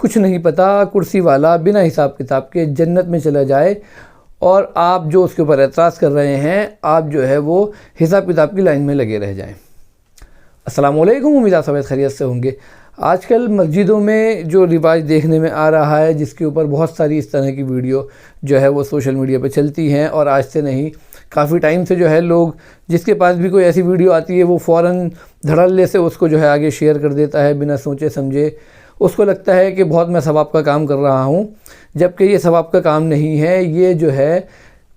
कुछ नहीं पता, कुर्सी वाला बिना हिसाब किताब के जन्नत में चला जाए और आप जो उसके ऊपर एतराज़ कर रहे हैं, आप जो है वो हिसाब किताब की लाइन में लगे रह जाएं। अस्सलाम वालेकुम, उम्मीद आप सब खैरियत से होंगे। आजकल मस्जिदों में जो रिवाज देखने में आ रहा है, जिसके ऊपर बहुत सारी इस तरह की वीडियो जो है वो सोशल मीडिया पे चलती हैं, और आज से नहीं काफ़ी टाइम से जो है लोग जिसके पास भी कोई ऐसी वीडियो आती है वो फ़ौरन धड़ल्ले से उसको जो है आगे शेयर कर देता है बिना सोचे समझे। उसको लगता है कि बहुत मैं सवाब का काम कर रहा हूँ, जबकि ये सवाब का काम नहीं है, ये जो है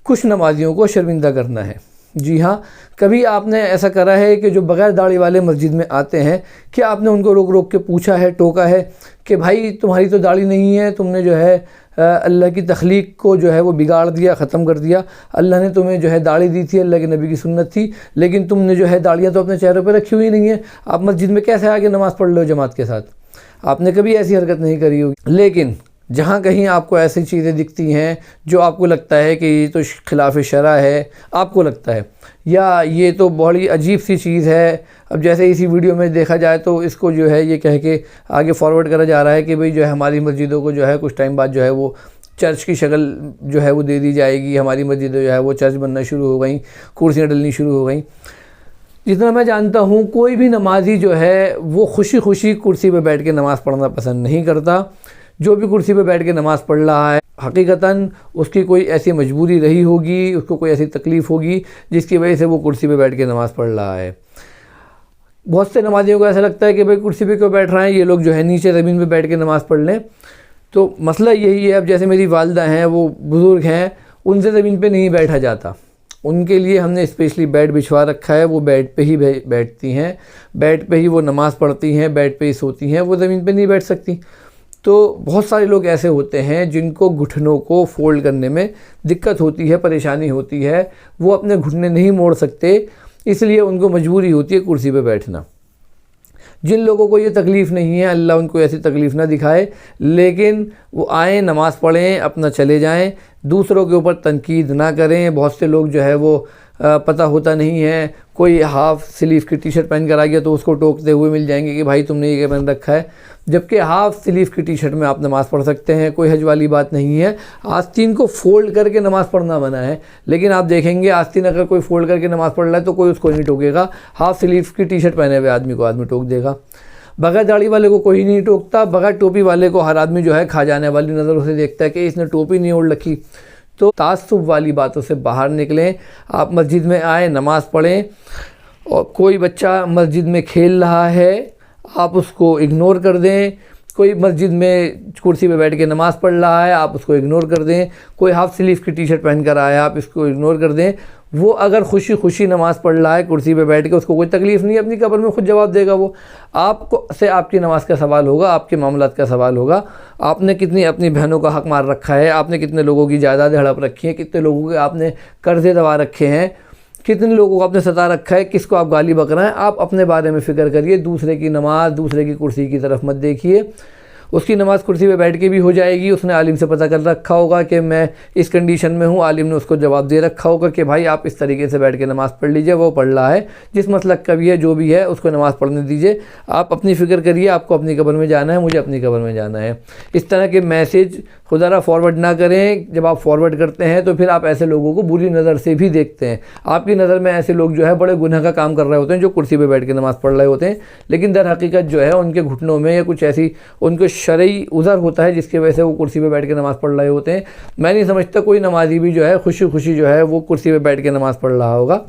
कुछ नमाजियों को शर्मिंदा करना है। जी हाँ, कभी आपने ऐसा करा है कि जो बग़ैर दाढ़ी वाले मस्जिद में आते हैं, क्या आपने उनको रोक रोक के पूछा है, टोका है कि भाई तुम्हारी तो दाढ़ी नहीं है, तुमने जो है अल्लाह की तख्लीक को जो है वो बिगाड़ दिया, ख़त्म कर दिया। अल्लाह ने तुम्हें जो है दाढ़ी दी थी, अल्लाह के नबी की सुन्नत थी, लेकिन तुमने जो है दाढ़ियाँ तो अपने चेहरों पर रखी हुई नहीं है। आप मस्जिद में कैसे आके नमाज़ पढ़ लो जमात के साथ? आपने कभी ऐसी हरकत नहीं करी होगी। लेकिन जहाँ कहीं आपको ऐसी चीज़ें दिखती हैं जो आपको लगता है कि ये तो खिलाफ शरा है, आपको लगता है या ये तो बड़ी अजीब सी चीज़ है, अब जैसे इसी वीडियो में देखा जाए तो इसको जो है ये कह के आगे फॉरवर्ड करा जा रहा है कि भाई जो है हमारी मस्जिदों को जो है कुछ टाइम बाद जो है वो चर्च की शक्ल जो है वो दे दी जाएगी, हमारी मस्जिदें जो है वो चर्च बनना शुरू हो गई, कुर्सियाँ डलनी शुरू हो गई। जितना मैं जानता हूँ कोई भी नमाजी जो है वो खुशी खुशी कुर्सी पे बैठ के नमाज़ पढ़ना पसंद नहीं करता। जो भी कुर्सी पे बैठ के नमाज़ पढ़ रहा है, हकीकतन उसकी कोई ऐसी मजबूरी रही होगी, उसको कोई ऐसी तकलीफ़ होगी जिसकी वजह से वो कुर्सी पे बैठ के नमाज़ पढ़ रहा है। बहुत से नमाजियों को ऐसा लगता है कि भाई कुर्सी पे क्यों बैठ रहे हैं, ये लोग जो है नीचे ज़मीन पे बैठ के नमाज़ पढ़ लें। तो मसला यही है, अब जैसे मेरी वालदा हैं, वो बुज़ुर्ग हैं, उनसे ज़मीन पे नहीं बैठा जाता, उनके लिए हमने स्पेशली बेड बिछवा रखा है, वो बेड पे ही बैठती हैं, बेड पे ही वो नमाज़ पढ़ती हैं, बेड पे ही सोती हैं, वो ज़मीन पे नहीं बैठ सकती। तो बहुत सारे लोग ऐसे होते हैं जिनको घुटनों को फ़ोल्ड करने में दिक्कत होती है, परेशानी होती है, वो अपने घुटने नहीं मोड़ सकते, इसलिए उनको मजबूरी होती है कुर्सी पे बैठना। जिन लोगों को ये तकलीफ़ नहीं है, अल्लाह उनको ऐसी तकलीफ़ ना दिखाए, लेकिन वो आएँ, नमाज़ पढ़ें, अपना चले जाएं, दूसरों के ऊपर तनकीद ना करें। बहुत से लोग जो है वो पता होता नहीं है, कोई हाफ़ स्लीव की टी शर्ट पहन कर आ गया तो उसको टोकते हुए मिल जाएंगे कि भाई तुमने ये क्या पहन रखा है, जबकि हाफ़ स्लीव की टी शर्ट में आप नमाज़ पढ़ सकते हैं, कोई हज वाली बात नहीं है। आस्तीन को फ़ोल्ड करके नमाज़ पढ़ना मना है, लेकिन आप देखेंगे आस्तीन अगर कोई फ़ोल्ड करके नमाज़ पढ़ रहा है तो कोई उसको नहीं टोकेगा, हाफ़ स्लीव की टी शर्ट पहने हुए आदमी को आदमी टोक देगा। बगैर दाढ़ी वाले को कोई नहीं टोकता, बगैर टोपी वाले को हर आदमी जो है खा जाने वाली नज़रों से देखता है कि इसने टोपी नहीं ओढ़ रखी। तो तासुब वाली बातों से बाहर निकलें, आप मस्जिद में आए, नमाज़ पढ़ें, और कोई बच्चा मस्जिद में खेल रहा है आप उसको इग्नोर कर दें, कोई मस्जिद में कुर्सी पे बैठ के नमाज़ पढ़ रहा है आप उसको इग्नोर कर दें, कोई हाफ़ स्लीव की टी शर्ट पहन कर आया आप इसको इग्नोर कर दें। वो अगर खुशी खुशी नमाज़ पढ़ रहा है कुर्सी पे बैठ के, उसको कोई तकलीफ़ नहीं है, अपनी कब्र में खुद जवाब देगा। वो आपको से आपकी नमाज़ का सवाल होगा, आपके मामलात का सवाल होगा। आपने कितनी अपनी बहनों का हक़ मार रखा है, आपने कितने लोगों की जायदादें हड़प रखी हैं, कितने लोगों के आपने कर्ज़े दबा रखे हैं, कितने लोगों को आपने सता रखा है, किसको आप गाली बक रहे हैं। आप अपने बारे में फ़िक्र करिए, दूसरे की नमाज़, दूसरे की कुर्सी की तरफ मत देखिए। उसकी नमाज़ कुर्सी पे बैठ के भी हो जाएगी, उसने आलिम से पता कर रखा होगा कि मैं इस कंडीशन में हूँ, आलिम ने उसको जवाब दे रखा होगा कि भाई आप इस तरीके से बैठ के नमाज़ पढ़ लीजिए। वो पढ़ रहा है, जिस मसलक का भी है, जो भी है, उसको नमाज़ पढ़ने दीजिए। आप अपनी फ़िक्र करिए, आपको अपनी कब्र में जाना है, मुझे अपनी कब्र में जाना है। इस तरह के मैसेज खुदा फॉरवर्ड ना करें। जब आप फॉरवर्ड करते हैं तो फिर आप ऐसे लोगों को बुरी नज़र से भी देखते हैं। आपकी नज़र में ऐसे लोग जो है बड़े गुनाह का काम कर रहे होते हैं, जो कुर्सी पे बैठ के नमाज़ पढ़ रहे होते हैं, लेकिन दर हकीकत जो है उनके घुटनों में या कुछ ऐसी उनको शरई उज़र होता है जिसकी वजह से वो कुर्सी पे बैठ के नमाज़ पढ़ रहे होते हैं। मैं नहीं समझता कोई नमाजी भी जो है खुशी खुशी जो है वो कुर्सी पे बैठ के नमाज़ पढ़ रहा होगा।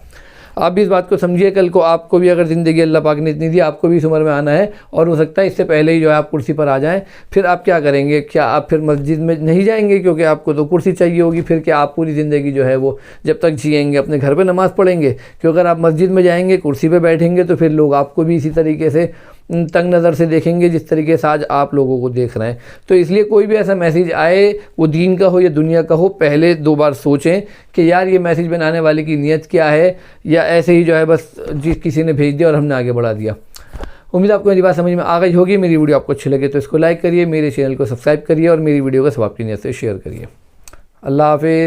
आप भी इस बात को समझिए, कल को आपको भी अगर ज़िंदगी अल्लाह पाक ने इतनी दी, आपको भी इस उम्र में आना है, और हो सकता है इससे पहले ही जो है आप कुर्सी पर आ जाएं। फिर आप क्या करेंगे? क्या आप फिर मस्जिद में नहीं जाएंगे क्योंकि आपको तो कुर्सी चाहिए होगी? फिर क्या आप पूरी ज़िंदगी जो है वो जब तक जिएंगे अपने घर पर नमाज़ पढ़ेंगे? क्योंकि अगर आप मस्जिद में जाएंगे, कुर्सी पर बैठेंगे, तो फिर लोग आपको भी इसी तरीके से तंग नज़र से देखेंगे जिस तरीके से आज आप लोगों को देख रहे हैं। तो इसलिए कोई भी ऐसा मैसेज आए, वो दीन का हो या दुनिया का हो, पहले 2 बार सोचें कि यार ये मैसेज बनाने वाले की नीयत क्या है, या ऐसे ही जो है बस किसी ने भेज दिया और हमने आगे बढ़ा दिया। उम्मीद आपको मेरी बात समझ में आ गई होगी। मेरी वीडियो आपको अच्छी लगे तो इसको लाइक करिए, मेरे चैनल को सब्सक्राइब करिए और मेरी वीडियो को सवाब की नीयत से शेयर करिए। अल्लाह हाफ़िज़।